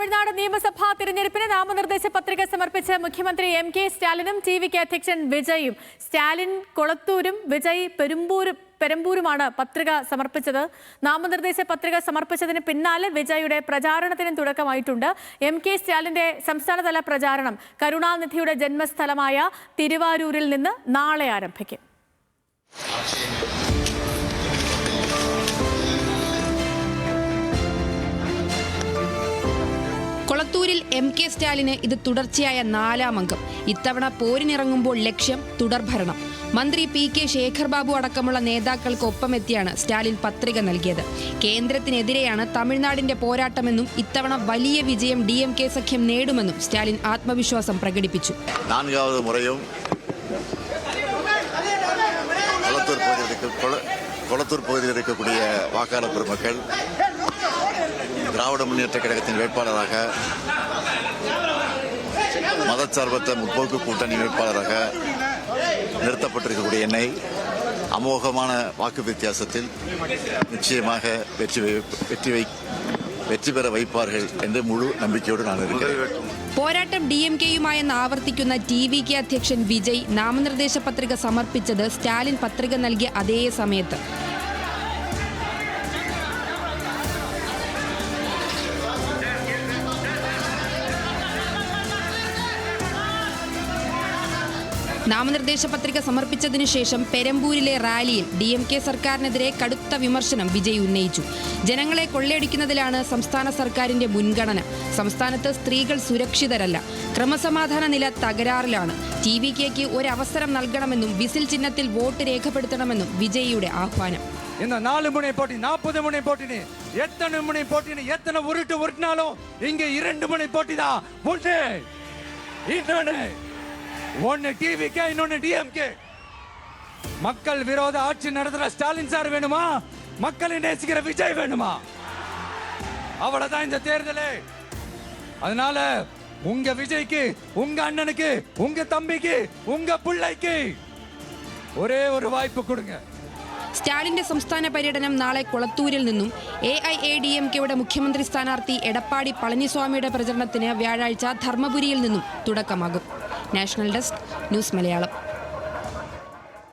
തമിഴ്നാട് നിയമസഭാ തിരഞ്ഞെടുപ്പിന് നാമനിർദ്ദേശ പത്രിക സമർപ്പിച്ച മുഖ്യമന്ത്രി MK സ്റ്റാലിനും TVK അധ്യക്ഷൻ വിജയും. സ്റ്റാലിൻ കൊളത്തൂരും വിജയ് പെരമ്പൂരുമാണ് പത്രിക സമർപ്പിച്ചത്. നാമനിർദ്ദേശ പത്രിക സമർപ്പിച്ചതിന് പിന്നാലെ വിജയുടെ പ്രചാരണത്തിനും തുടക്കമായിട്ടുണ്ട്. MK സ്റ്റാലിന്റെ സംസ്ഥാനതല പ്രചാരണം കരുണാനിധിയുടെ ജന്മസ്ഥലമായ തിരുവാരൂരിൽ നിന്ന് നാളെ ആരംഭിക്കും. കൊളത്തൂരിൽ MK സ്റ്റാലിന് ഇത് തുടർച്ചയായ 4ാം അംഗം. ഇത്തവണ പോരിനിറങ്ങുമ്പോൾ ലക്ഷ്യം തുടർഭരണം. മന്ത്രി PK ശേഖർ ബാബു അടക്കമുള്ള നേതാക്കൾക്കൊപ്പമെത്തിയാണ് സ്റ്റാലിൻ പത്രിക നൽകിയത്. കേന്ദ്രത്തിനെതിരെയാണ് തമിഴ്നാടിന്റെ പോരാട്ടമെന്നും ഇത്തവണ വലിയ വിജയം DMK സഖ്യം നേടുമെന്നും സ്റ്റാലിൻ ആത്മവിശ്വാസം പ്രകടിപ്പിച്ചു. 4வது முறையும் கொளத்தூர் பகுதியில் இருக்கக்கூடிய வாக்காளர் பெருமக்கள் திராவிட முன்னேற்ற கழகத்தின் வேட்பாளராக, மதச்சார்பற்ற முற்போக்கு கூட்டணி வேட்பாளராக நிறுத்தப்பட்டிருக்கக்கூடிய என்னை அமோகமான வாக்கு வித்தியாசத்தில் நிச்சயமாக வெற்றி பெற வைப்பார்கள் என்று முழு நம்பிக்கையோடு நான் இருக்கிறேன். പോരാട്ടം DMKയുമായെന്ന് ആവർത്തിക്കുന്ന TVK അധ്യക്ഷൻ വിജയ് നാമനിർദ്ദേശ പത്രിക സമർപ്പിച്ചത് സ്റ്റാലിൻ പത്രിക നൽകിയ അതേ സമയത്ത്. നാമനിർദ്ദേശ പത്രിക സമർപ്പിച്ചതിനു ശേഷം പെരമ്പൂരിലെ റാലിയിൽ DMK സർക്കാരിനെതിരെ കടുത്ത വിമർശനം വിജയ് ഉന്നയിച്ചു. ജനങ്ങളെ കൊള്ളയടിക്കുന്നതിലാണ് സംസ്ഥാന സർക്കാരിന്റെ മുൻഗണന. സംസ്ഥാനത്ത് സ്ത്രീകൾ സുരക്ഷിതരല്ല. ക്രമസമാധാന നില തകരാറിലാണ്. TVKയ്ക്ക് ഒരവസരം നൽകണമെന്നും വിസിൽ ചിഹ്നത്തിൽ വോട്ട് രേഖപ്പെടുത്തണമെന്നും വിജയിയുടെ ആഹ്വാനം. இந்த 4 முனை போட்டி 40 முனை போட்டினு எத்தனை முனை போட்டினு எத்தனை உருட்டினாலும் இங்க 2 முனை போட்டி தான். ஒன்னு TVK, இன்னொன்னு DMK. மக்கள் விரோத ஆட்சி நடத்துற ஸ்டாலின் சார் வேணுமா, மக்களை நேசிக்கிற விஜய் வேணுமா? அவ்வளவுதான் இந்த தேர்தலே. அதனால உங்க விஜய்க்கு, உங்க அண்ணனுக்கு, உங்க தம்பிக்கு, உங்க பிள்ளைக்கு ஒரே ஒரு வாய்ப்பு கொடுங்க. സ്റ്റാലിന്റെ സംസ്ഥാന പര്യടനം നാളെ കൊളത്തൂരിൽ നിന്നും AIADMKയുടെ മുഖ്യമന്ത്രി സ്ഥാനാർത്ഥി എടപ്പാടി പളനിസ്വാമിയുടെ പ്രചരണത്തിന് വ്യാഴാഴ്ച ധർമ്മപുരിയിൽ നിന്നും തുടക്കമാകും. National desk, news Malayalam.